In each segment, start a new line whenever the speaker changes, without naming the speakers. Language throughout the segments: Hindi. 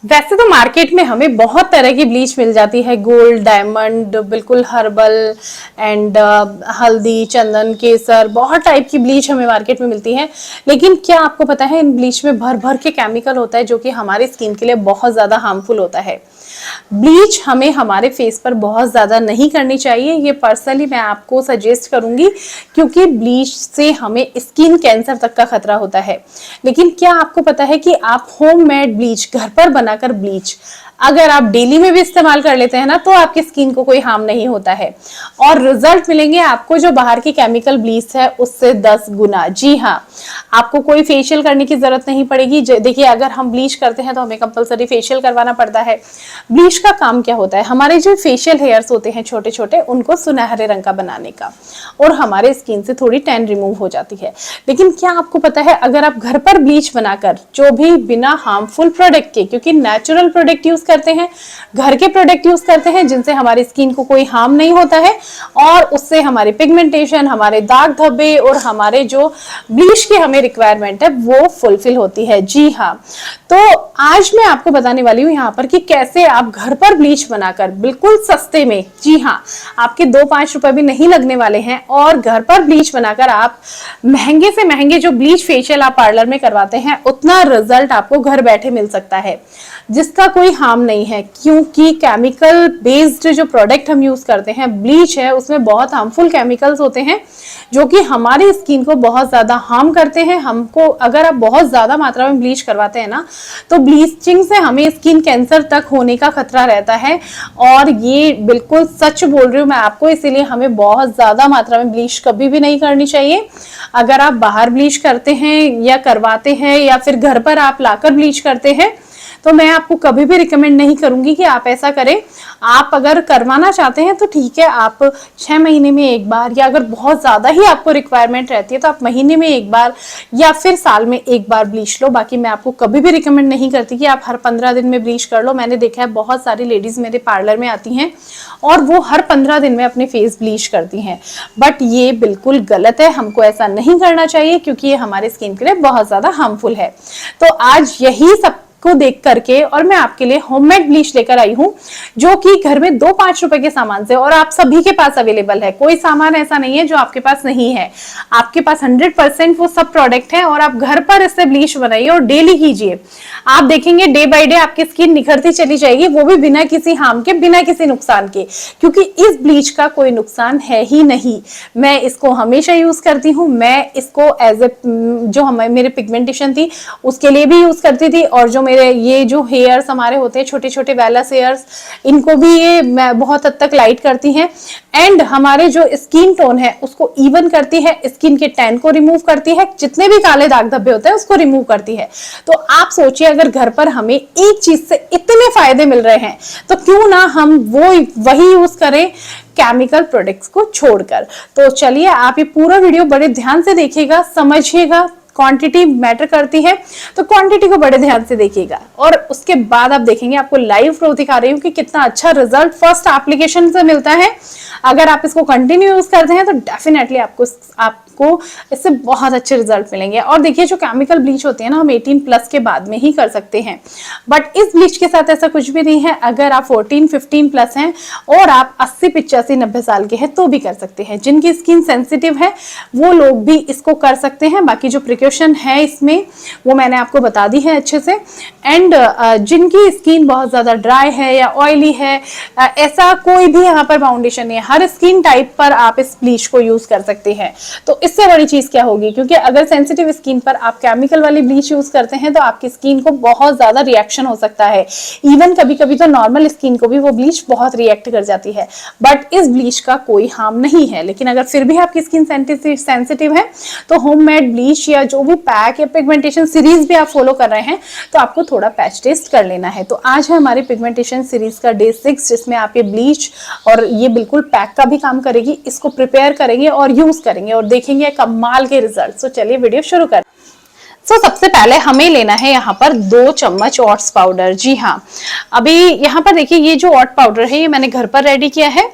वैसे तो मार्केट में हमें बहुत तरह की ब्लीच मिल जाती है, गोल्ड, डायमंड, बिल्कुल हर्बल एंड हल्दी, चंदन, केसर, बहुत टाइप की ब्लीच हमें मार्केट में मिलती है। लेकिन क्या आपको पता है इन ब्लीच में भर भर के केमिकल होता है जो कि हमारे स्किन के लिए बहुत ज्यादा हार्मफुल होता है। ब्लीच हमें हमारे फेस पर बहुत ज्यादा नहीं करनी चाहिए, ये पर्सनली मैं आपको सजेस्ट करूंगी, क्योंकि ब्लीच से हमें स्किन कैंसर तक का खतरा होता है। लेकिन क्या आपको पता है कि आप होममेड ब्लीच, घर पर बनाकर ब्लीच अगर आप डेली में भी इस्तेमाल कर लेते हैं ना, तो आपकी स्किन को कोई हार्म नहीं होता है और रिजल्ट मिलेंगे आपको जो बाहर की केमिकल ब्लीच है उससे 10 गुना। जी हाँ, आपको कोई फेशियल करने की जरूरत नहीं पड़ेगी। देखिए, अगर हम ब्लीच करते हैं तो हमें कंपलसरी फेशियल करवाना पड़ता है। ब्लीच का काम क्या होता है, हमारे जो फेशियल हेयर्स होते हैं छोटे छोटे, उनको सुनहरे रंग का बनाने का, और हमारे स्किन से थोड़ी टैन रिमूव हो जाती है। लेकिन क्या आपको पता है, अगर आप घर पर ब्लीच बनाकर जो भी बिना हार्मफुल प्रोडक्ट के, क्योंकि नेचुरल प्रोडक्ट यूज करते हैं, घर के प्रोडक्ट यूज करते हैं जिनसे हमारी स्किन को कोई हार्म नहीं होता है, और उससे हमारी पिगमेंटेशन, हमारे दाग धब्बे और हमारे जो ब्लीच की हमें रिक्वायरमेंट है वो फुलफिल होती है। जी हाँ, तो आज मैं आपको बताने वाली हूँ यहाँ पर कि कैसे आप घर पर ब्लीच बनाकर बिल्कुल सस्ते में, जी हाँ, आपके 2-5 रुपए भी नहीं लगने वाले हैं, और घर पर ब्लीच बनाकर आप महंगे से महंगे जो ब्लीच फेशियल आप पार्लर में करवाते हैं उतना रिजल्ट आपको घर बैठे मिल सकता है, जिसका कोई हार्म नहीं है। क्योंकि केमिकल बेस्ड जो प्रोडक्ट हम यूज करते हैं, ब्लीच है, उसमें बहुत हार्मफुल केमिकल्स होते हैं जो कि हमारी स्किन को बहुत ज्यादा हार्म करते हैं। हमको अगर आप बहुत ज्यादा मात्रा में ब्लीच करवाते हैं ना, तो ब्लीचिंग से हमें स्किन कैंसर तक होने का खतरा रहता है, और ये बिल्कुल सच बोल रही हूँ मैं आपको। इसीलिए हमें बहुत ज्यादा मात्रा में ब्लीच कभी भी नहीं करनी चाहिए। अगर आप बाहर ब्लीच करते हैं या करवाते हैं, या फिर घर पर आप लाकर ब्लीच करते हैं, तो मैं आपको कभी भी रिकमेंड नहीं करूंगी कि आप ऐसा करें। आप अगर करवाना चाहते हैं तो ठीक है, आप 6 महीने में एक बार, या अगर बहुत ज्यादा ही आपको रिक्वायरमेंट रहती है तो आप महीने में एक बार या फिर साल में एक बार ब्लीच लो। बाकी मैं आपको कभी भी रिकमेंड नहीं करती कि आप हर 15 दिन में ब्लीच कर लो। मैंने देखा है बहुत सारी लेडीज मेरे पार्लर में आती हैं और वो हर 15 दिन में अपने फेस ब्लीच करती हैं, बट ये बिल्कुल गलत है। हमको ऐसा नहीं करना चाहिए क्योंकि ये हमारे स्किन के लिए बहुत ज्यादा हार्मफुल है। तो आज यही सब को देख करके और मैं आपके लिए होममेड ब्लीच लेकर आई हूं, जो कि घर में 2-5 रुपए के सामान से, और आप सभी के पास अवेलेबल है। कोई सामान ऐसा नहीं है जो आपके पास नहीं है, आपके पास 100% वो सब प्रोडक्ट है, और आप घर पर इससे ब्लीच बनाइए और डेली कीजिए। आप देखेंगे डे बाय डे आपकी स्किन निखरती चली जाएगी, वो भी बिना किसी हार्म के, बिना किसी नुकसान के, क्योंकि इस ब्लीच का कोई नुकसान है ही नहीं। मैं इसको हमेशा यूज करती हूँ। मैं इसको एज ए जो मेरे पिगमेंटेशन थी उसके लिए भी यूज करती थी, और जो मेरे ये जो हेयर्स हमारे होते हैं छोटे छोटे वेलस हेयर्स, इनको भी ये बहुत हद तक लाइट करती हैं, एंड हमारे जो स्किन टोन है उसको इवन करती है, स्किन के टैन को रिमूव करती है, जितने भी काले दाग धब्बे होते हैं उसको रिमूव करती है। तो आप सोचिए, अगर घर पर हमें एक चीज से इतने फायदे मिल रहे हैं तो क्यों ना हम वही यूज करें केमिकल प्रोडक्ट्स को छोड़कर। तो चलिए, आप ये पूरा वीडियो बड़े ध्यान से देखिएगा, समझिएगा। क्वांटिटी मैटर करती है, तो क्वांटिटी को बड़े ध्यान से देखिएगा, और उसके बाद आप देखेंगे, आपको लाइव प्रूफ दिखा रही हूँ कि कितना अच्छा रिजल्ट फर्स्ट एप्लीकेशन से मिलता है। अगर आप इसको कंटिन्यू यूज करते हैं तो डेफिनेटली आपको इससे बहुत अच्छे रिजल्ट मिलेंगे। और देखिए, जो केमिकल ब्लीच होती है ना, हम 18+ के बाद में ही कर सकते हैं, बट इस ब्लीच के साथ ऐसा कुछ भी नहीं है। अगर आप 14-15+ हैं और आप 80-85-90 साल के हैं तो भी कर सकते हैं। जिनकी स्किन सेंसिटिव है वो लोग भी इसको कर सकते हैं। बाकी जो प्रिकॉशन है इसमें वो मैंने आपको बता दी है अच्छे से। एंड जिनकी स्किन बहुत ज्यादा ड्राई है या ऑयली है, ऐसा कोई भी यहाँ पर बाउंडेशन नहीं है, हर स्किन टाइप पर आप इस ब्लीच को यूज कर सकते हैं। तो इससे बड़ी चीज क्या होगी, क्योंकि अगर सेंसिटिव स्किन पर आप केमिकल वाली ब्लीच यूज करते हैं तो आपकी स्किन को बहुत ज्यादा रिएक्शन हो सकता है। इवन कभी कभी तो नॉर्मल स्किन को भी वो ब्लीच बहुत रिएक्ट कर जाती है, बट इस ब्लीच का कोई हार्म नहीं है। लेकिन अगर फिर भी आपकी स्किन सेंसिटिव है तो होममेड ब्लीच या जो भी पैक या पिगमेंटेशन सीरीज भी आप फॉलो कर रहे हैं तो आपको थोड़ा पैच टेस्ट कर लेना है। तो आज है हमारी पिगमेंटेशन सीरीज का डे 6, जिसमें आप ये ब्लीच और ये बिल्कुल पैक का भी काम करेगी। इसको प्रिपेयर करेंगे और यूज करेंगे और देखेंगे कमाल के रिजल्ट। तो चलिए वीडियो शुरू कर। सबसे पहले हमें लेना है यहाँ पर 2 चम्मच ओट्स पाउडर। जी हाँ, अभी यहाँ पर देखिए ये जो ओट पाउडर है ये मैंने घर पर रेडी किया है।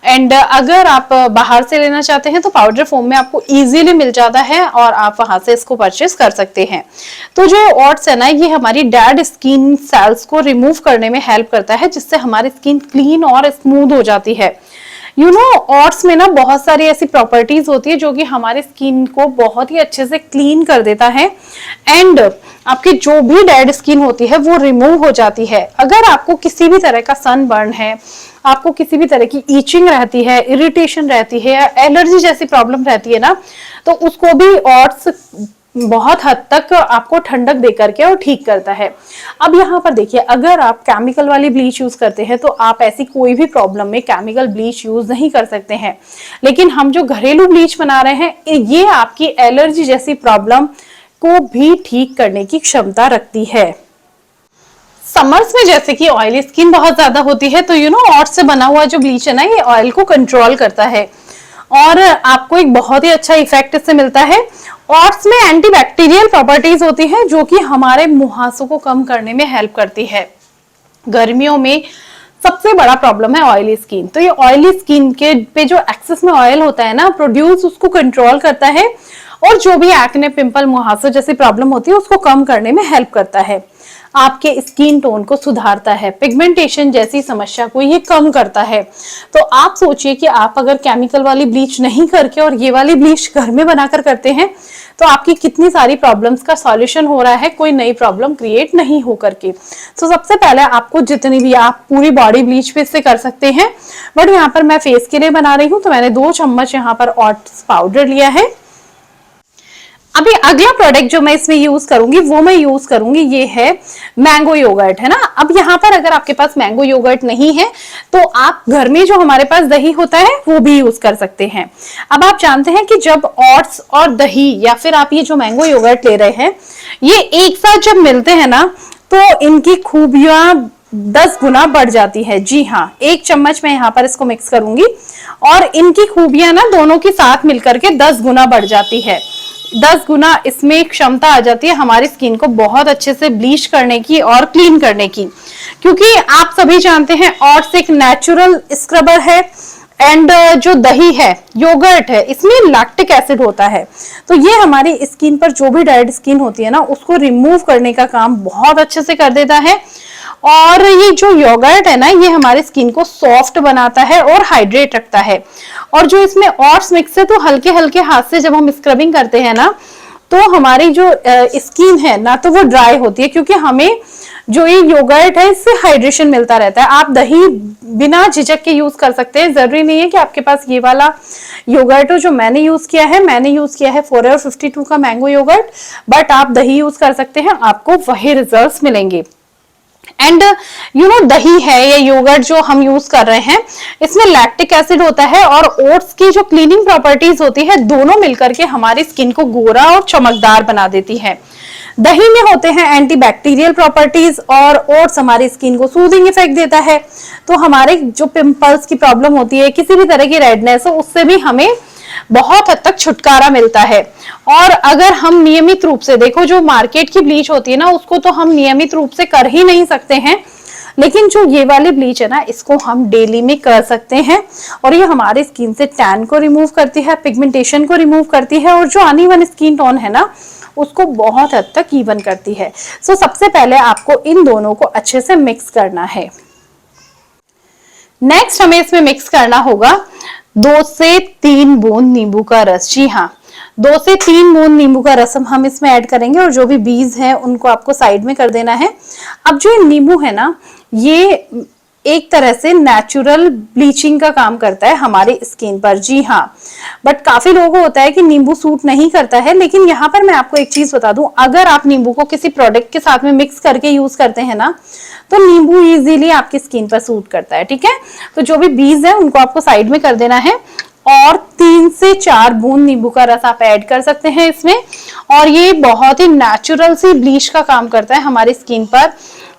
एंड अगर आप बाहर से लेना चाहते हैं तो पाउडर फॉर्म में आपको इजीली मिल जाता है और आप वहां से इसको परचेस कर सकते हैं। तो जो ओट्स है ना, ये हमारी डेड स्किन सेल्स को रिमूव करने में हेल्प करता है, जिससे हमारी स्किन क्लीन और स्मूथ हो जाती है। ओट्स में ना बहुत सारी ऐसी प्रॉपर्टीज होती है जो कि हमारे स्किन को बहुत ही अच्छे से क्लीन कर देता है एंड आपकी जो भी डेड स्किन होती है वो रिमूव हो जाती है। अगर आपको किसी भी तरह का सनबर्न है, आपको किसी भी तरह की ईचिंग रहती है, इरिटेशन रहती है या एलर्जी जैसी प्रॉब्लम रहती है ना, तो उसको भी ओट्स बहुत हद तक आपको ठंडक दे करके और ठीक करता है। अब यहाँ पर देखिए, अगर आप केमिकल वाली ब्लीच यूज करते हैं तो आप ऐसी कोई भी प्रॉब्लम में केमिकल ब्लीच यूज नहीं कर सकते हैं, लेकिन हम जो घरेलू ब्लीच बना रहे हैं ये आपकी एलर्जी जैसी प्रॉब्लम को भी ठीक करने की क्षमता रखती है। समर्स में जैसे कि ऑयली स्किन बहुत ज्यादा होती है तो ओट्स से बना हुआ जो ब्लीच है ना, ये ऑयल को कंट्रोल करता है और आपको एक बहुत ही अच्छा इफेक्ट इससे मिलता है। ओट्स में एंटीबैक्टीरियल प्रॉपर्टीज होती है जो कि हमारे मुहासों को कम करने में हेल्प करती है। गर्मियों में सबसे बड़ा प्रॉब्लम है ऑयली स्किन, तो ये ऑयली स्किन के पे जो एक्सेस में ऑयल होता है ना प्रोड्यूस, उसको कंट्रोल करता है और जो भी एक्ने, पिंपल, मुहासे जैसी प्रॉब्लम होती है उसको कम करने में हेल्प करता है। आपके स्किन टोन को सुधारता है, पिगमेंटेशन जैसी समस्या को ये कम करता है। तो आप सोचिए कि आप अगर केमिकल वाली ब्लीच नहीं करके और ये वाली ब्लीच घर में बनाकर करते हैं तो आपकी कितनी सारी प्रॉब्लम्स का सॉल्यूशन हो रहा है, कोई नई प्रॉब्लम क्रिएट नहीं हो करके। तो सबसे पहले आपको जितनी भी, आप पूरी बॉडी ब्लीच पे इससे कर सकते हैं, बट यहाँ पर मैं फेस के लिए बना रही हूँ तो मैंने 2 चम्मच यहाँ पर ओट्स पाउडर लिया है। अभी अगला प्रोडक्ट जो मैं इसमें यूज करूंगी वो मैं यूज करूंगी, ये है मैंगो योगर्ट, है ना। अब यहाँ पर अगर आपके पास मैंगो योगर्ट नहीं है तो आप घर में जो हमारे पास दही होता है वो भी यूज कर सकते हैं। अब आप जानते हैं कि जब ओट्स और दही या फिर आप ये जो मैंगो योगर्ट ले रहे हैं ये एक साथ जब मिलते हैं ना तो इनकी खूबियां 10 गुना बढ़ जाती है। जी हाँ, 1 चम्मच मैं यहाँ पर इसको मिक्स करूंगी और इनकी खूबियां ना दोनों के साथ मिलकर के 10 गुना बढ़ जाती है। 10 गुना इसमें क्षमता आ जाती है हमारी स्किन को बहुत अच्छे से ब्लीच करने की और क्लीन करने की, क्योंकि आप सभी जानते हैं ओट्स एक नेचुरल स्क्रबर है एंड जो दही है, योगर्ट है, इसमें लैक्टिक एसिड होता है, तो ये हमारी स्किन पर जो भी डेड स्किन होती है ना उसको रिमूव करने का काम बहुत अच्छे से कर देता है। और ये जो योगर्ट है ना ये हमारी स्किन को सॉफ्ट बनाता है और हाइड्रेट रखता है। और जो इसमें ओट्स मिक्स है तो हल्के हल्के हाथ से जब हम स्क्रबिंग करते हैं ना तो हमारी जो स्किन है ना तो वो ड्राई होती है, क्योंकि हमें जो ये योगर्ट है इससे हाइड्रेशन मिलता रहता है। आप दही बिना झिझक के यूज कर सकते हैं, जरूरी नहीं है कि आपके पास ये वाला योगर्ट हो जो मैंने यूज किया है। मैंने यूज किया है फॉरएवर 52 का मैंगो योगर्ट, बट आप दही यूज कर सकते हैं, आपको वही रिजल्ट्स मिलेंगे। एंड दही है या योगर्ट जो हम यूज कर रहे हैं इसमें लैक्टिक एसिड होता है और ओट्स की जो क्लीनिंग प्रॉपर्टीज होती है दोनों मिलकर के हमारी स्किन को गोरा और चमकदार बना देती है। दही में होते हैं एंटीबैक्टीरियल प्रॉपर्टीज और ओट्स हमारी स्किन को सूदिंग इफेक्ट देता है, तो हमारे जो पिंपल्स की प्रॉब्लम होती है, किसी भी तरह की रेडनेस हो, उससे भी हमें बहुत हद तक छुटकारा मिलता है। और अगर हम नियमित रूप से देखो, जो मार्केट की ब्लीच होती है ना उसको तो हम नियमित रूप से कर ही नहीं सकते हैं, लेकिन जो ये वाली ब्लीच है ना इसको हम डेली में कर सकते हैं और ये हमारी स्किन से टैन को रिमूव करती है, पिगमेंटेशन को रिमूव करती है और जो अनइवन स्किन टोन है ना उसको बहुत हद तक इवन करती है। सो सबसे पहले आपको इन दोनों को अच्छे से मिक्स करना है। नेक्स्ट हमें इसमें मिक्स करना होगा 2 से 3 बूंद नींबू का रस। जी हाँ, 2 से 3 बूंद नींबू का रस हम इसमें ऐड करेंगे और जो भी बीज है उनको आपको साइड में कर देना है। अब जो नींबू है ना ये एक तरह से नेचुरल ब्लीचिंग का काम करता है हमारी स्किन पर। जी हाँ, बट काफी लोगों को होता है कि नींबू सूट नहीं करता है, लेकिन यहाँ पर मैं आपको एक चीज बता दूं, अगर आप नींबू को किसी प्रोडक्ट के साथ में मिक्स करके यूज करते हैं ना तो नींबू इजीली आपकी स्किन पर सूट करता है। ठीक है, तो जो भी बीज है उनको आपको साइड में कर देना है और 3 से 4 बूंद नींबू का रस आप ऐड कर सकते हैं इसमें। और ये बहुत ही नेचुरल सी ब्लीच का काम करता है हमारी स्किन पर।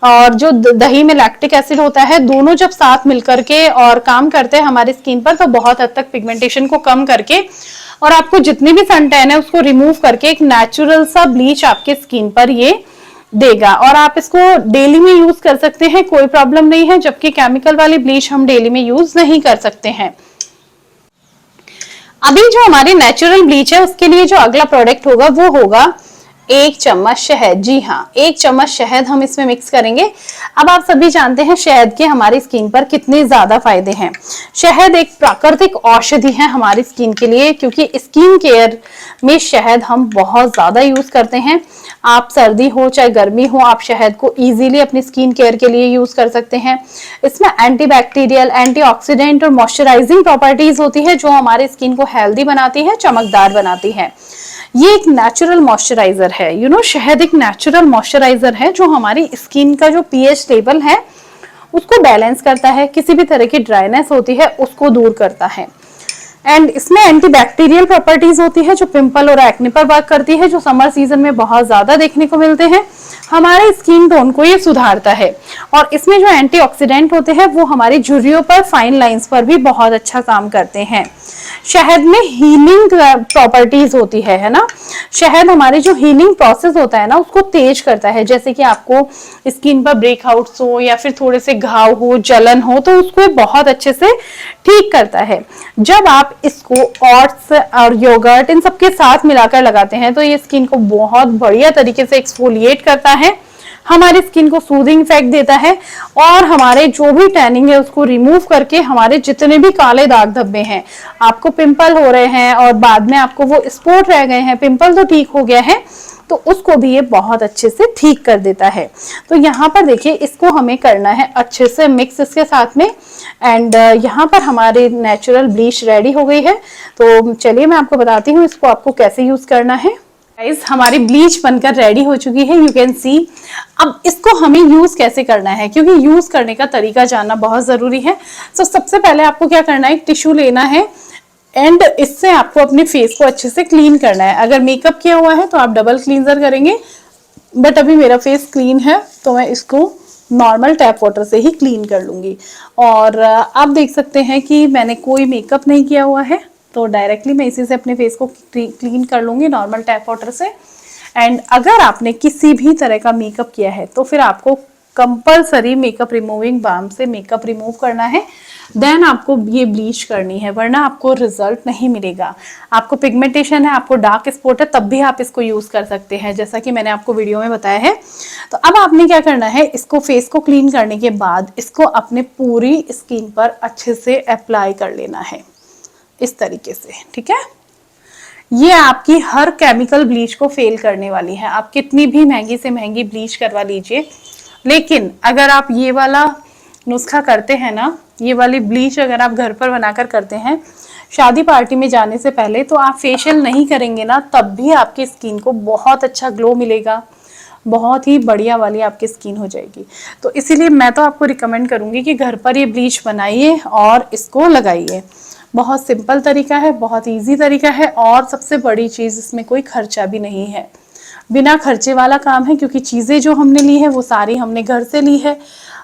और जो दही में लैक्टिक एसिड होता है, दोनों जब साथ मिलकर के और काम करते हैं हमारी स्किन पर, तो बहुत हद तक पिगमेंटेशन को कम करके और आपको जितनी भी सन टैन है उसको रिमूव करके एक नेचुरल सा ब्लीच आपके स्किन पर ये देगा। और आप इसको डेली में यूज कर सकते हैं, कोई प्रॉब्लम नहीं है, जबकि केमिकल वाली ब्लीच हम डेली में यूज नहीं कर सकते हैं। अभी जो हमारी नेचुरल ब्लीच है उसके लिए जो अगला प्रोडक्ट होगा वो होगा 1 चम्मच शहद। जी हाँ, 1 चम्मच शहद हम इसमें मिक्स करेंगे। अब आप सभी जानते हैं शहद के हमारी स्किन पर कितने ज्यादा फायदे हैं। शहद एक प्राकृतिक औषधि है हमारी स्किन के लिए, क्योंकि स्किन केयर में शहद हम बहुत ज्यादा यूज करते हैं। आप सर्दी हो चाहे गर्मी हो, आप शहद को इजीली अपनी स्किन केयर के लिए यूज कर सकते हैं। इसमें एंटीबैक्टीरियल, एंटीऑक्सीडेंट और मॉइस्चराइजिंग प्रॉपर्टीज होती है जो हमारे स्किन को हेल्दी बनाती है, चमकदार बनाती है। ये एक नेचुरल मॉइस्चराइजर है। शहद एक नेचुरल मॉइस्चराइजर है जो हमारी स्किन का जो पीएच लेवल है उसको बैलेंस करता है, किसी भी तरह की ड्राइनेस होती है उसको दूर करता है। एंड इसमें एंटीबैक्टीरियल प्रॉपर्टीज होती है जो पिंपल और एक्ने पर वर्क करती है, जो समर सीजन में बहुत ज्यादा देखने को मिलते हैं। हमारे स्किन टोन को ये सुधारता है। और इसमें जो एंटीऑक्सीडेंट होते हैं वो हमारी झुर्रियों पर, फाइन लाइंस पर भी बहुत अच्छा काम करते हैं। शहद में हीलिंग प्रॉपर्टीज होती है ना। शहद हमारे जो हीलिंग प्रोसेस होता है ना उसको तेज करता है। जैसे कि आपको स्किन पर ब्रेकआउट्स हो या फिर थोड़े से घाव हो, जलन हो, तो उसको बहुत अच्छे से ठीक करता है। जब आप इसको ओट्स और योगर्ट इन सबके साथ मिलाकर लगाते हैं तो ये स्किन को बहुत बढ़िया तरीके से एक्सफोलिएट करता है, हमारी स्किन को सूदिंग इफेक्ट देता है और हमारे जो भी टैनिंग है उसको रिमूव करके हमारे जितने भी काले दाग धब्बे हैं, आपको पिंपल हो रहे हैं और बाद में आपको वो स्पॉट रह गए हैं, पिंपल तो ठीक हो गया है, तो उसको भी ये बहुत अच्छे से ठीक कर देता है। तो यहाँ पर देखिए इसको हमें करना है अच्छे से मिक्स इसके साथ में। एंड यहाँ पर हमारी नेचुरल ब्लीच रेडी हो गई है। तो चलिए मैं आपको बताती हूँ इसको आपको कैसे यूज करना है। गाइस, हमारी ब्लीच बनकर रेडी हो चुकी है, यू कैन सी। अब इसको हमें यूज कैसे करना है, क्योंकि यूज करने का तरीका जानना बहुत जरूरी है। तो सबसे पहले आपको क्या करना है, टिश्यू लेना है एंड इससे आपको अपने फेस को अच्छे से क्लीन करना है। अगर मेकअप किया हुआ है तो आप डबल क्लींजर करेंगे, बट अभी मेरा फेस क्लीन है तो मैं इसको नॉर्मल टैप वाटर से ही क्लीन कर लूंगी। और आप देख सकते हैं कि मैंने कोई मेकअप नहीं किया हुआ है, तो डायरेक्टली मैं इसी से अपने फेस को क्लीन कर लूंगी नॉर्मल टैप वाटर से। एंड अगर आपने किसी भी तरह का मेकअप किया है तो फिर आपको कंपलसरी मेकअप रिमूविंग बाम से मेकअप रिमूव करना है, देन आपको ये ब्लीच करनी है, वरना आपको रिजल्ट नहीं मिलेगा। आपको पिगमेंटेशन है, आपको डार्क स्पॉट है, तब भी आप इसको यूज कर सकते हैं, जैसा कि मैंने आपको वीडियो में बताया है। तो अब आपने क्या करना है, इसको फेस को क्लीन करने के बाद इसको अपने पूरी स्किन पर अच्छे से अप्लाई कर लेना है इस तरीके से, ठीक है। ये आपकी हर केमिकल ब्लीच को फेल करने वाली है। आप कितनी भी महंगी से महंगी ब्लीच करवा लीजिए, लेकिन अगर आप ये वाला नुस्खा करते हैं ना, ये वाली ब्लीच अगर आप घर पर बनाकर करते हैं शादी पार्टी में जाने से पहले, तो आप फेशियल नहीं करेंगे ना, तब भी आपकी स्किन को बहुत अच्छा ग्लो मिलेगा, बहुत ही बढ़िया वाली आपकी स्किन हो जाएगी। तो इसीलिए मैं तो आपको रिकमेंड करूंगी कि घर पर ये ब्लीच बनाइए और इसको लगाइए। बहुत सिंपल तरीका है, बहुत इजी तरीका है, और सबसे बड़ी चीज़ इसमें कोई खर्चा भी नहीं है, बिना खर्चे वाला काम है, क्योंकि चीज़ें जो हमने ली है वो सारी हमने घर से ली है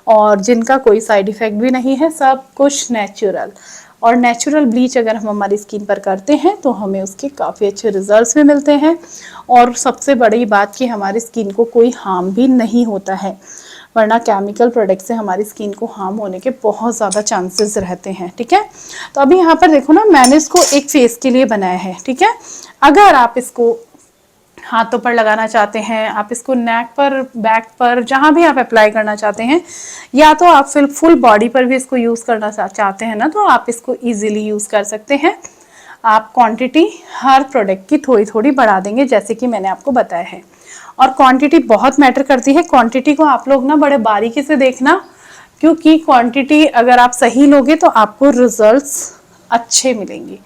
और जिनका कोई साइड इफ़ेक्ट भी नहीं है, सब कुछ नेचुरल। और नेचुरल ब्लीच अगर हम हमारी स्किन पर करते हैं तो हमें उसके काफ़ी अच्छे रिजल्ट्स भी मिलते हैं, और सबसे बड़ी बात कि हमारी स्किन को कोई हार्म भी नहीं होता है, वरना केमिकल प्रोडक्ट से हमारी स्किन को हार्म होने के बहुत ज़्यादा चांसेस रहते हैं, ठीक है। तो अभी यहाँ पर देखो ना, मैंने इसको एक फेस के लिए बनाया है, ठीक है। अगर आप इसको हाथों पर लगाना चाहते हैं, आप इसको नेक पर, बैक पर, जहाँ भी आप अप्लाई करना चाहते हैं, या तो आप फिर फुल बॉडी पर भी इसको यूज़ करना चाहते हैं ना, तो आप इसको इजीली यूज़ कर सकते हैं। आप क्वांटिटी हर प्रोडक्ट की थोड़ी थोड़ी बढ़ा देंगे, जैसे कि मैंने आपको बताया है। और क्वांटिटी बहुत मैटर करती है। क्वांटिटी को आप लोग ना बड़े बारीकी से देखना, क्योंकि क्वांटिटी अगर आप सही लोगे तो आपको रिजल्ट्स अच्छे मिलेंगे।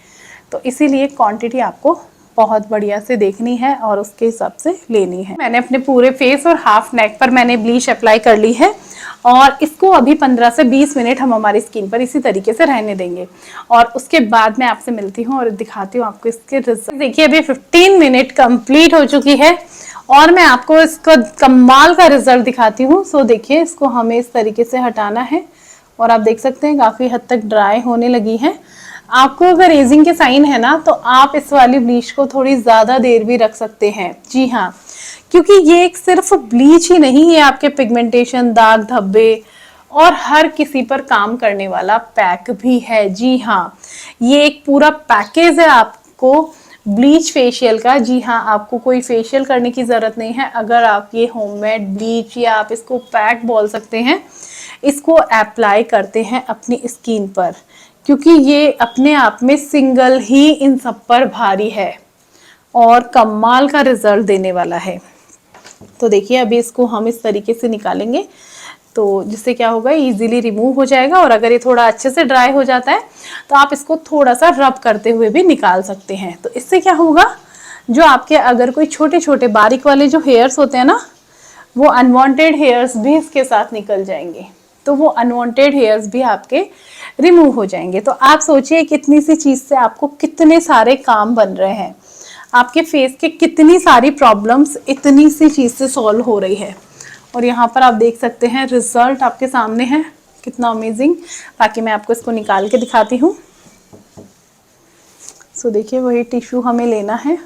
तो इसीलिए क्वांटिटी आपको बहुत बढ़िया से देखनी है और उसके हिसाब से लेनी है। मैंने अपने पूरे फेस और हाफ नेक पर मैंने ब्लीच अप्लाई कर ली है। और इसको अभी 15 से 20 मिनट हम हमारी स्किन पर इसी तरीके से रहने देंगे और उसके बाद मैं आपसे मिलती हूँ और दिखाती हूँ आपको इसके रिजल्ट। देखिए अभी 15 मिनट कंप्लीट हो चुकी है और मैं आपको इसका कमाल का रिजल्ट दिखाती हूँ। सो देखिए इसको हमें इस तरीके से हटाना है और आप देख सकते हैं काफी हद तक ड्राई होने लगी है। आपको अगर एजिंग के साइन है ना तो आप इस वाली ब्लीच को थोड़ी ज्यादा देर भी रख सकते हैं। जी हाँ, क्योंकि ये एक सिर्फ ब्लीच ही नहीं, ये आपके पिगमेंटेशन, दाग धब्बे और हर किसी पर काम करने वाला पैक भी है। जी हाँ, ये एक पूरा पैकेज है आपको ब्लीच फेशियल का। जी हाँ, आपको कोई फेशियल करने की जरूरत नहीं है। अगर आप ये होममेड ब्लीच या आप इसको पैक बोल सकते हैं, इसको अप्लाई करते हैं अपनी स्किन पर, क्योंकि ये अपने आप में सिंगल ही इन सब पर भारी है और कमाल का रिजल्ट देने वाला है। तो देखिए अभी इसको हम इस तरीके से निकालेंगे तो जिससे क्या होगा, इजीली रिमूव हो जाएगा। और अगर ये थोड़ा अच्छे से ड्राई हो जाता है तो आप इसको थोड़ा सा रब करते हुए भी निकाल सकते हैं। तो इससे क्या होगा, जो आपके अगर कोई छोटे छोटे बारीक वाले जो हेयर्स होते हैं ना, वो अनवांटेड हेयर्स भी इसके साथ निकल जाएंगे। तो वो अनवांटेड हेयर्स भी आपके रिमूव हो जाएंगे। तो आप सोचिए कितनी सी चीज से आपको कितने सारे काम बन रहे हैं, आपके फेस के कितनी सारी प्रॉब्लम्स इतनी सी चीज से सॉल्व हो रही है। और यहाँ पर आप देख सकते हैं रिजल्ट आपके सामने है, कितना अमेजिंग। बाकी मैं आपको इसको निकाल के दिखाती हूँ। सो देखिए वही टिश्यू हमें लेना है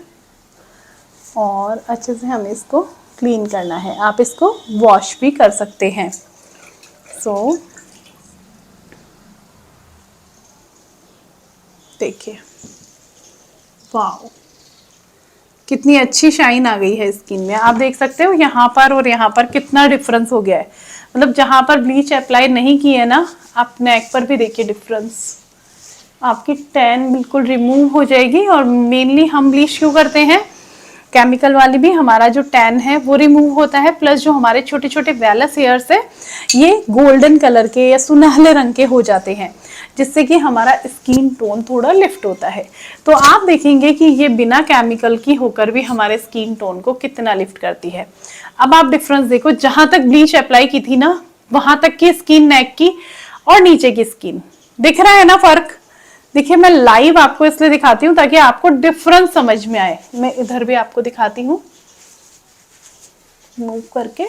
और अच्छे से हमें इसको क्लीन करना है। आप इसको वॉश भी कर सकते हैं। सो देखिए, वाओ कितनी अच्छी शाइन आ गई है स्किन में। आप देख सकते हो यहाँ पर और यहाँ पर कितना डिफरेंस हो गया है। मतलब जहां पर ब्लीच अप्लाई नहीं की है ना, आप नेक पर भी देखिए डिफरेंस। आपकी टैन बिल्कुल रिमूव हो जाएगी। और मेनली हम ब्लीच क्यों करते हैं, केमिकल वाली भी हमारा जो टैन है वो रिमूव होता है, प्लस जो हमारे छोटे छोटे वेलस हेयर्स है ये गोल्डन कलर के या सुनहले रंग के हो जाते हैं, जिससे कि हमारा स्किन टोन थोड़ा लिफ्ट होता है। तो आप देखेंगे कि ये बिना केमिकल की होकर भी हमारे स्किन टोन को कितना लिफ्ट करती है। अब आप डिफरेंस देखो, जहां तक ब्लीच अप्लाई की थी ना, वहां तक की स्किन नेक की और नीचे की स्किन, दिख रहा है ना फर्क। देखिए मैं लाइव आपको इसलिए दिखाती हूँ ताकि आपको डिफरेंस समझ में आए। मैं इधर भी आपको दिखाती हूँ मूव करके।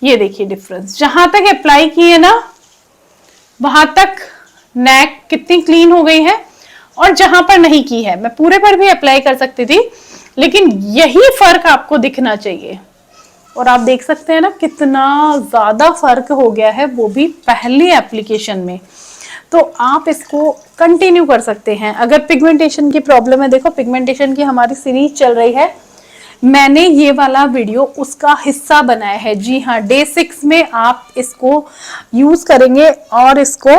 ये देखिए डिफरेंस, जहां तक अप्लाई की है ना वहां तक नेक कितनी क्लीन हो गई है, और जहां पर नहीं की है, मैं पूरे पर भी अप्लाई कर सकती थी, लेकिन यही फर्क आपको दिखना चाहिए। और आप देख सकते हैं ना कितना ज्यादा फर्क हो गया है, वो भी पहली एप्लीकेशन में। तो आप इसको कंटिन्यू कर सकते हैं। अगर पिगमेंटेशन की प्रॉब्लम है, देखो पिगमेंटेशन की हमारी सीरीज चल रही है, मैंने ये वाला वीडियो उसका हिस्सा बनाया है। जी हाँ, डे 6 में आप इसको यूज करेंगे और इसको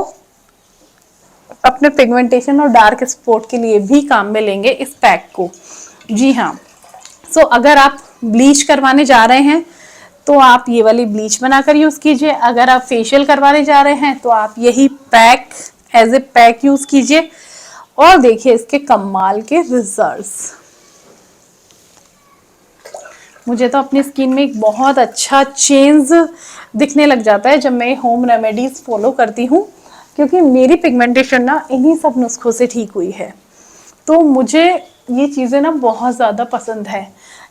अपने पिगमेंटेशन और डार्क स्पॉट के लिए भी काम में लेंगे इस पैक को। जी हाँ, सो अगर आप ब्लीच करवाने जा रहे हैं तो आप ये वाली ब्लीच बनाकर यूज कीजिए। अगर आप फेशियल करवाने जा रहे हैं तो आप यही pack as a pack use कीजिए और देखिए इसके कमाल के रिजल्ट्स। मुझे तो अपनी स्किन में एक बहुत अच्छा चेंज दिखने लग जाता है जब मैं होम रेमेडीज फॉलो करती हूँ, क्योंकि मेरी पिगमेंटेशन ना इन्हीं सब नुस्खों से ठीक हुई है। तो मुझे ये चीज़ें ना बहुत ज़्यादा पसंद है।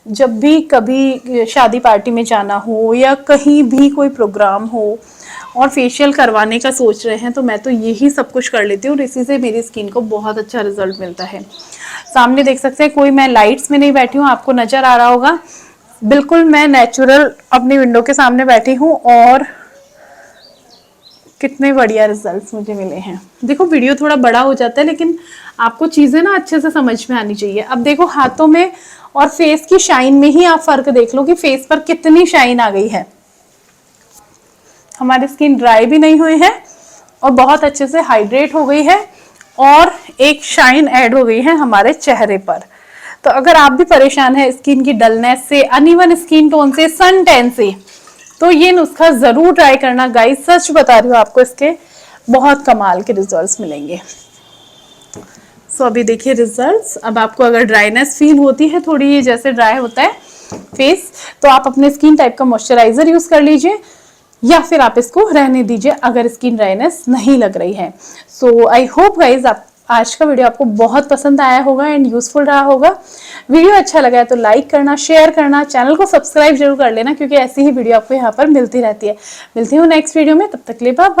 जब भी कभी शादी पार्टी में जाना हो या कहीं भी कोई प्रोग्राम हो और फेशियल करवाने का सोच रहे हैं, तो मैं तो यही सब कुछ कर लेती हूँ और इसी से मेरी स्किन को बहुत अच्छा रिजल्ट मिलता है। सामने देख सकते हैं, कोई मैं लाइट्स में नहीं बैठी हूँ, आपको नज़र आ रहा होगा, बिल्कुल मैं नेचुरल अपनी विंडो के सामने बैठी हूँ और कितने बढ़िया रिजल्ट्स मुझे मिले हैं। देखो वीडियो थोड़ा बड़ा हो जाता है, लेकिन आपको चीज़ें ना अच्छे से समझ में आनी चाहिए। अब देखो हाथों में और फेस की शाइन में ही आप फर्क देख लो कि फेस पर कितनी शाइन आ गई है। हमारी स्किन ड्राई भी नहीं हुई है और बहुत अच्छे से हाइड्रेट हो गई है और एक शाइन ऐड हो गई है हमारे चेहरे पर। तो अगर आप भी परेशान है स्किन की डलनेस से, अनइवन स्किन टोन से, सन टैन से, तो ये नुस्खा जरूर ट्राई करना गाइस। सच बता रही हूँ, आपको इसके बहुत कमाल के रिजल्ट्स मिलेंगे। सो अभी देखिए रिजल्ट्स। अब आपको अगर ड्राइनेस फील होती है थोड़ी, जैसे ड्राई होता है फेस, तो आप अपने स्किन टाइप का मॉइस्चराइजर यूज कर लीजिए। या फिर आप इसको रहने दीजिए अगर स्किन ड्राइनेस नहीं लग रही है। सो आई होप गाइज आप आज का वीडियो आपको बहुत पसंद आया होगा एंड यूजफुल रहा होगा। वीडियो अच्छा लगा है तो लाइक करना, शेयर करना, चैनल को सब्सक्राइब जरूर कर लेना, क्योंकि ऐसी ही वीडियो आपको यहाँ पर मिलती रहती है। मिलती हूँ नेक्स्ट वीडियो में, तब तक के लिए बाय बाय।